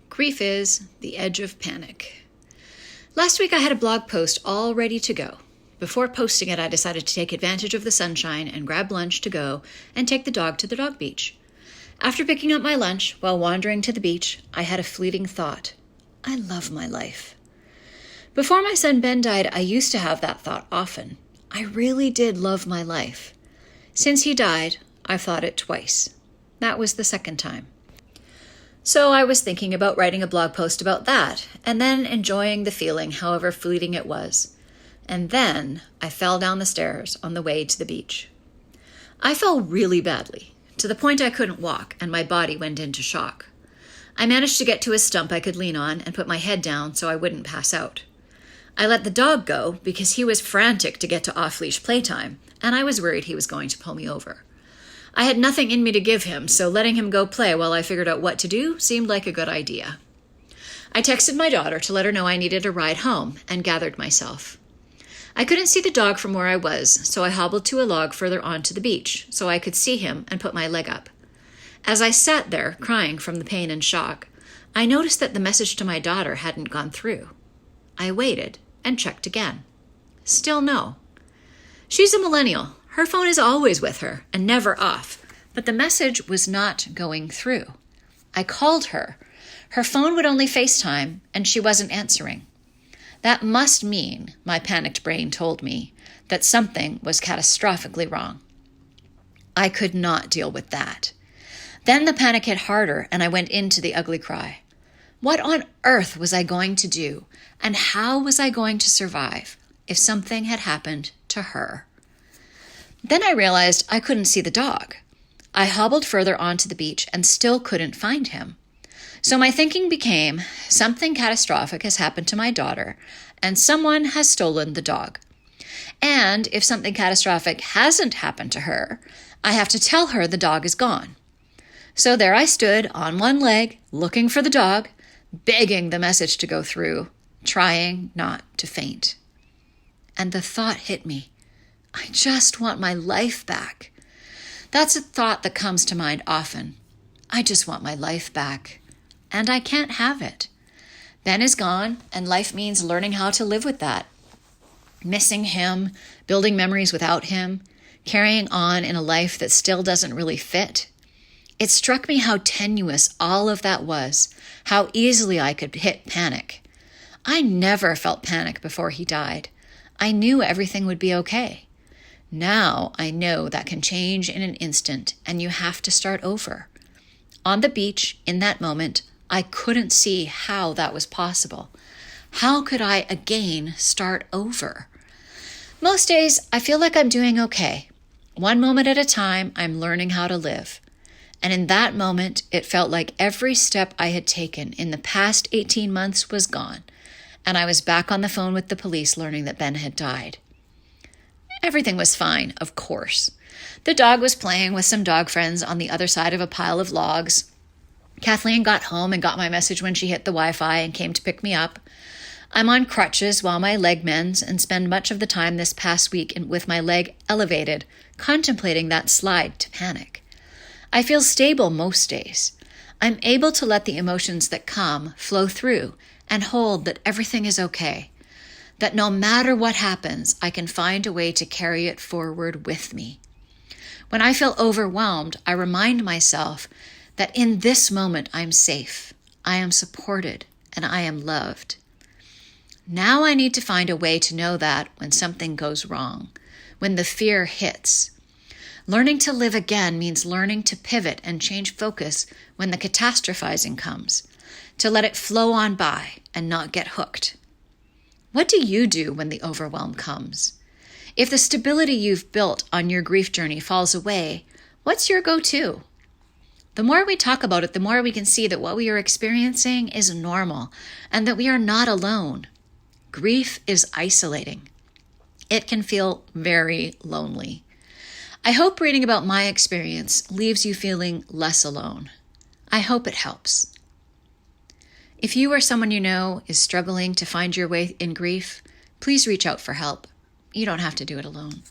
Grief is the edge of panic. Last week I had a blog post all ready to go. Before posting it, I decided to take advantage of the sunshine and grab lunch to go and take the dog to the dog beach. After picking up my lunch while wandering to the beach, I had a fleeting thought. I love my life. Before my son Ben died, I used to have that thought often. I really did love my life. Since he died, I've thought it twice. That was the second time. So I was thinking about writing a blog post about that, and then enjoying the feeling, however fleeting it was. And then I fell down the stairs on the way to the beach. I fell really badly, to the point I couldn't walk, and my body went into shock. I managed to get to a stump I could lean on and put my head down so I wouldn't pass out. I let the dog go because he was frantic to get to off-leash playtime, and I was worried he was going to pull me over. I had nothing in me to give him, so letting him go play while I figured out what to do seemed like a good idea. I texted my daughter to let her know I needed a ride home and gathered myself. I couldn't see the dog from where I was, so I hobbled to a log further onto the beach so I could see him and put my leg up. As I sat there, crying from the pain and shock, I noticed that the message to my daughter hadn't gone through. I waited and checked again. Still no. She's a millennial. Her phone is always with her and never off, but the message was not going through. I called her. Her phone would only FaceTime, and she wasn't answering. That must mean, my panicked brain told me, that something was catastrophically wrong. I could not deal with that. Then the panic hit harder, and I went into the ugly cry. What on earth was I going to do, and how was I going to survive if something had happened to her? Then I realized I couldn't see the dog. I hobbled further onto the beach and still couldn't find him. So my thinking became, something catastrophic has happened to my daughter, and someone has stolen the dog. And if something catastrophic hasn't happened to her, I have to tell her the dog is gone. So there I stood on one leg, looking for the dog, begging the message to go through, trying not to faint. And the thought hit me. I just want my life back. That's a thought that comes to mind often. I just want my life back. And I can't have it. Ben is gone, and life means learning how to live with that. Missing him, building memories without him, carrying on in a life that still doesn't really fit. It struck me how tenuous all of that was, how easily I could hit panic. I never felt panic before he died. I knew everything would be okay. Now I know that can change in an instant, and you have to start over. On the beach, in that moment, I couldn't see how that was possible. How could I again start over? Most days, I feel like I'm doing okay. One moment at a time, I'm learning how to live. And in that moment, it felt like every step I had taken in the past 18 months was gone, and I was back on the phone with the police learning that Ben had died. Everything was fine, of course. The dog was playing with some dog friends on the other side of a pile of logs. Kathleen got home and got my message when she hit the Wi-Fi and came to pick me up. I'm on crutches while my leg mends and spend much of the time this past week with my leg elevated, contemplating that slide to panic. I feel stable most days. I'm able to let the emotions that come flow through and hold that everything is okay. That no matter what happens, I can find a way to carry it forward with me. When I feel overwhelmed, I remind myself that in this moment I'm safe, I am supported, and I am loved. Now I need to find a way to know that when something goes wrong, when the fear hits. Learning to live again means learning to pivot and change focus when the catastrophizing comes, to let it flow on by and not get hooked. What do you do when the overwhelm comes? If the stability you've built on your grief journey falls away, what's your go-to? The more we talk about it, the more we can see that what we are experiencing is normal and that we are not alone. Grief is isolating. It can feel very lonely. I hope reading about my experience leaves you feeling less alone. I hope it helps. If you or someone you know is struggling to find your way in grief, please reach out for help. You don't have to do it alone.